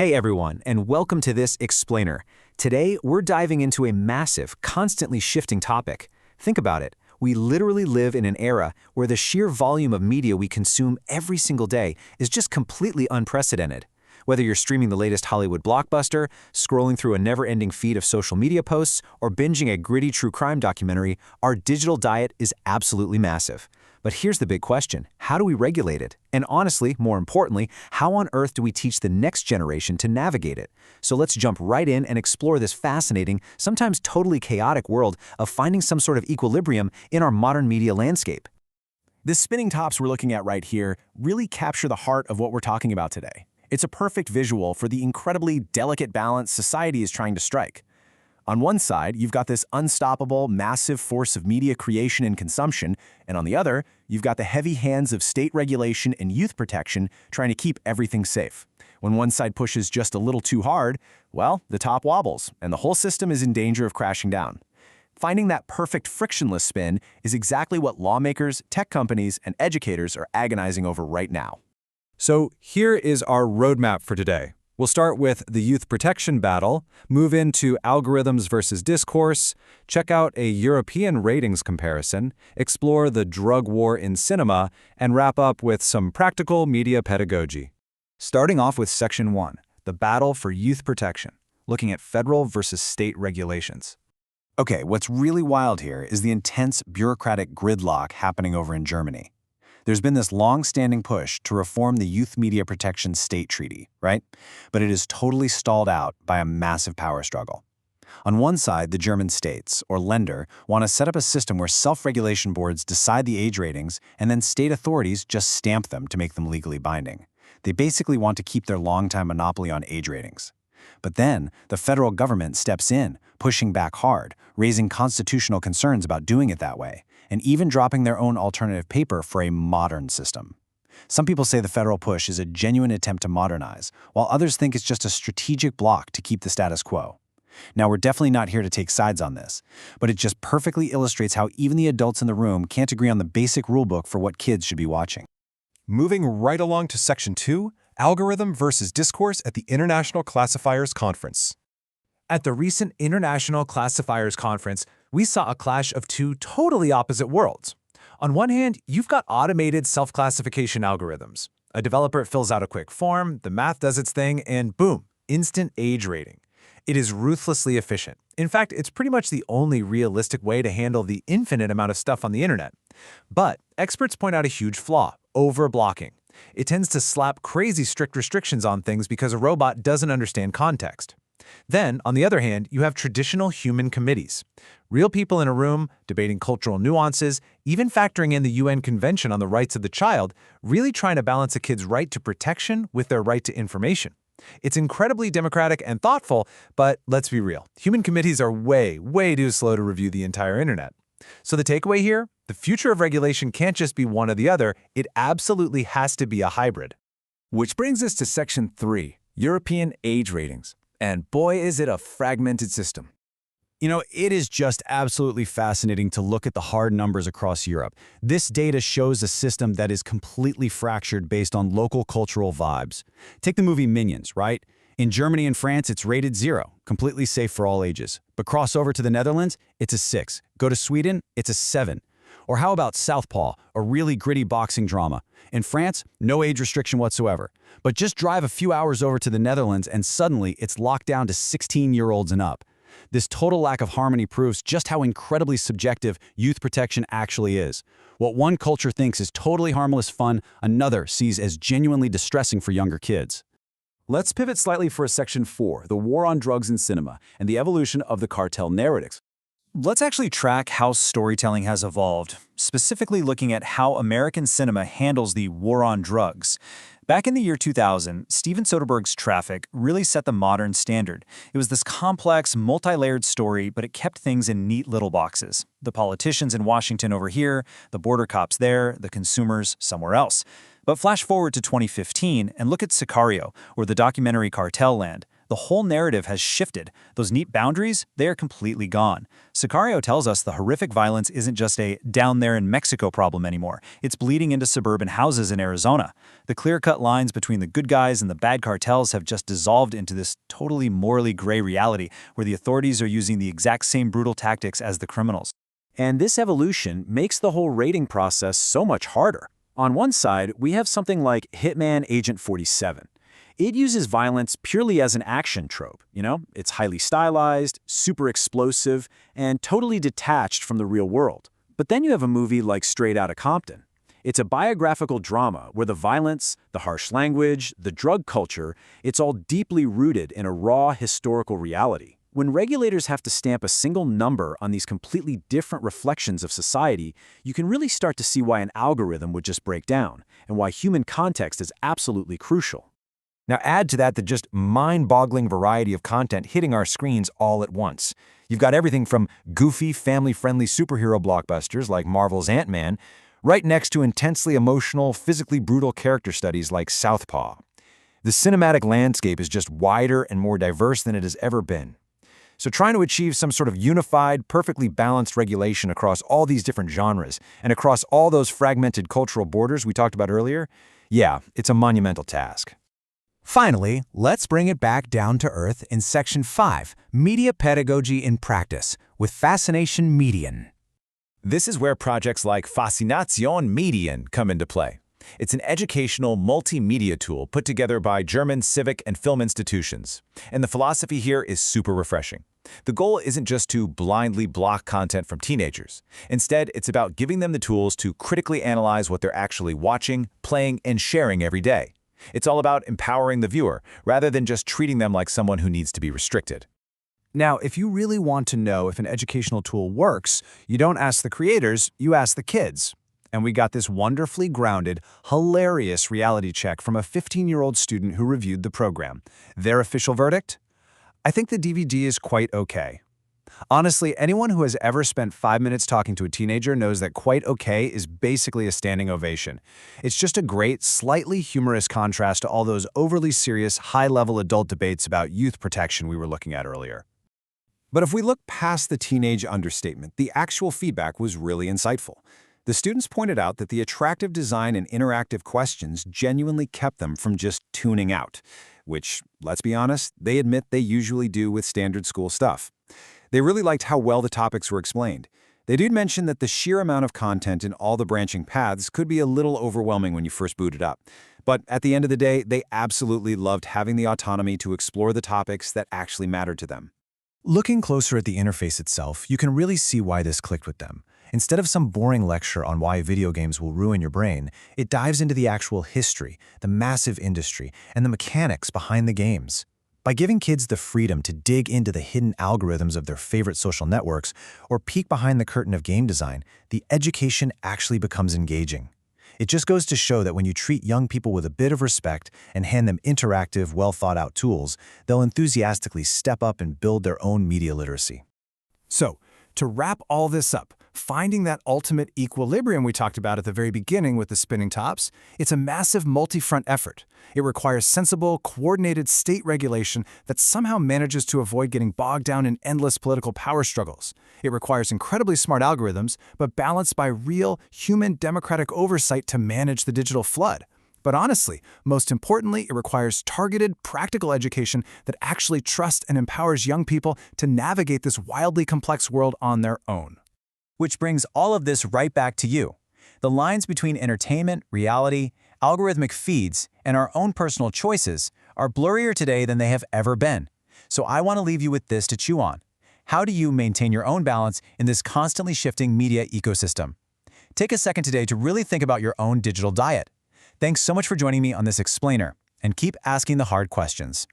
Hey everyone, and welcome to this explainer. Today, we're diving into a massive, constantly shifting topic. Think about it. We literally live in an era where the sheer volume of media we consume every single day is just completely unprecedented. Whether you're streaming the latest Hollywood blockbuster, scrolling through a never-ending feed of social media posts, or binging a gritty true crime documentary, our digital diet is absolutely massive. But here's the big question. How do we regulate it? And honestly, more importantly, how on earth do we teach the next generation to navigate it? So let's jump right in and explore this fascinating, sometimes totally chaotic world of finding some sort of equilibrium in our modern media landscape. The spinning tops we're looking at right here really capture the heart of what we're talking about today. It's a perfect visual for the incredibly delicate balance society is trying to strike. On one side, you've got this unstoppable, massive force of media creation and consumption, and on the other, you've got the heavy hands of state regulation and youth protection trying to keep everything safe. When one side pushes just a little too hard, well, the top wobbles, and the whole system is in danger of crashing down. Finding that perfect frictionless spin is exactly what lawmakers, tech companies, and educators are agonizing over right now. So here is our roadmap for today. We'll start with the youth protection battle, move into algorithms versus discourse, check out a European ratings comparison, explore the drug war in cinema, and wrap up with some practical media pedagogy. Starting off with Section 1, the battle for youth protection, looking at federal versus state regulations. Okay, what's really wild here is the intense bureaucratic gridlock happening over in Germany. There's been this long-standing push to reform the Youth Media Protection State Treaty, right? But it is totally stalled out by a massive power struggle. On one side, the German states, or Länder, want to set up a system where self-regulation boards decide the age ratings and then state authorities just stamp them to make them legally binding. They basically want to keep their long-time monopoly on age ratings. But then, the federal government steps in, pushing back hard, raising constitutional concerns about doing it that way, and even dropping their own alternative paper for a modern system. Some people say the federal push is a genuine attempt to modernize, while others think it's just a strategic block to keep the status quo. Now, we're definitely not here to take sides on this, but it just perfectly illustrates how even the adults in the room can't agree on the basic rulebook for what kids should be watching. Moving right along to Section 2, algorithm versus discourse at the International Classifiers Conference. At the recent International Classifiers Conference, we saw a clash of two totally opposite worlds. On one hand, you've got automated self-classification algorithms. A developer fills out a quick form, the math does its thing, and boom, instant age rating. It is ruthlessly efficient. In fact, it's pretty much the only realistic way to handle the infinite amount of stuff on the internet. But experts point out a huge flaw: overblocking. It tends to slap crazy strict restrictions on things because a robot doesn't understand context. Then, on the other hand, you have traditional human committees. Real people in a room, debating cultural nuances, even factoring in the UN Convention on the Rights of the Child, really trying to balance a kid's right to protection with their right to information. It's incredibly democratic and thoughtful, but let's be real. Human committees are way too slow to review the entire internet. So the takeaway here? The future of regulation can't just be one or the other. It absolutely has to be a hybrid. Which brings us to Section 3, European age ratings. And boy, is it a fragmented system. You know, it is just absolutely fascinating to look at the hard numbers across Europe. This data shows a system that is completely fractured based on local cultural vibes. Take the movie Minions, right? In Germany and France, it's rated 0, completely safe for all ages. But cross over to the Netherlands, it's a 6. Go to Sweden, it's a 7. Or how about Southpaw, a really gritty boxing drama? In France, no age restriction whatsoever. But just drive a few hours over to the Netherlands and suddenly it's locked down to 16-year-olds and up. This total lack of harmony proves just how incredibly subjective youth protection actually is. What one culture thinks is totally harmless fun, another sees as genuinely distressing for younger kids. Let's pivot slightly for Section 4, the war on drugs in cinema and the evolution of the cartel narratives. Let's actually track how storytelling has evolved, specifically looking at how American cinema handles the war on drugs. Back in the year 2000, Steven Soderbergh's Traffic really set the modern standard. It was this complex, multi-layered story, but it kept things in neat little boxes. The politicians in Washington over here, the border cops there, the consumers somewhere else. But flash forward to 2015 and look at Sicario, or the documentary Cartel Land. The whole narrative has shifted. Those neat boundaries, they are completely gone. Sicario tells us the horrific violence isn't just a down there in Mexico problem anymore. It's bleeding into suburban houses in Arizona. The clear-cut lines between the good guys and the bad cartels have just dissolved into this totally morally gray reality where the authorities are using the exact same brutal tactics as the criminals. And this evolution makes the whole rating process so much harder. On one side, we have something like Hitman Agent 47. It uses violence purely as an action trope, It's highly stylized, super explosive, and totally detached from the real world. But then you have a movie like Straight Outta Compton. It's a biographical drama where the violence, the harsh language, the drug culture, it's all deeply rooted in a raw historical reality. When regulators have to stamp a single number on these completely different reflections of society, you can really start to see why an algorithm would just break down, and why human context is absolutely crucial. Now add to that the just mind-boggling variety of content hitting our screens all at once. You've got everything from goofy, family-friendly superhero blockbusters like Marvel's Ant-Man, right next to intensely emotional, physically brutal character studies like Southpaw. The cinematic landscape is just wider and more diverse than it has ever been. So trying to achieve some sort of unified, perfectly balanced regulation across all these different genres and across all those fragmented cultural borders we talked about earlier, yeah, it's a monumental task. Finally, let's bring it back down to earth in Section 5, Media Pedagogy in Practice, with Fascination Median. This is where projects like Faszination Medien come into play. It's an educational multimedia tool put together by German civic and film institutions. And the philosophy here is super refreshing. The goal isn't just to blindly block content from teenagers. Instead, it's about giving them the tools to critically analyze what they're actually watching, playing, and sharing every day. It's all about empowering the viewer, rather than just treating them like someone who needs to be restricted. Now, if you really want to know if an educational tool works, you don't ask the creators, you ask the kids. And we got this wonderfully grounded, hilarious reality check from a 15-year-old student who reviewed the program. Their official verdict? I think the DVD is quite okay. Honestly, anyone who has ever spent 5 minutes talking to a teenager knows that quite okay is basically a standing ovation. It's just a great, slightly humorous contrast to all those overly serious, high-level adult debates about youth protection we were looking at earlier. But if we look past the teenage understatement, the actual feedback was really insightful. The students pointed out that the attractive design and interactive questions genuinely kept them from just tuning out, which, let's be honest, they admit they usually do with standard school stuff. They really liked how well the topics were explained. They did mention that the sheer amount of content in all the branching paths could be a little overwhelming when you first boot it up. But at the end of the day, they absolutely loved having the autonomy to explore the topics that actually mattered to them. Looking closer at the interface itself, you can really see why this clicked with them. Instead of some boring lecture on why video games will ruin your brain, it dives into the actual history, the massive industry, and the mechanics behind the games. By giving kids the freedom to dig into the hidden algorithms of their favorite social networks or peek behind the curtain of game design, the education actually becomes engaging. It just goes to show that when you treat young people with a bit of respect and hand them interactive, well-thought-out tools, they'll enthusiastically step up and build their own media literacy. So, to wrap all this up, finding that ultimate equilibrium we talked about at the very beginning with the spinning tops, it's a massive multi-front effort. It requires sensible, coordinated state regulation that somehow manages to avoid getting bogged down in endless political power struggles. It requires incredibly smart algorithms, but balanced by real, human democratic oversight to manage the digital flood. But honestly, most importantly, it requires targeted, practical education that actually trusts and empowers young people to navigate this wildly complex world on their own. Which brings all of this right back to you. The lines between entertainment, reality, algorithmic feeds, and our own personal choices are blurrier today than they have ever been. So I want to leave you with this to chew on. How do you maintain your own balance in this constantly shifting media ecosystem? Take a second today to really think about your own digital diet. Thanks so much for joining me on this explainer, and keep asking the hard questions.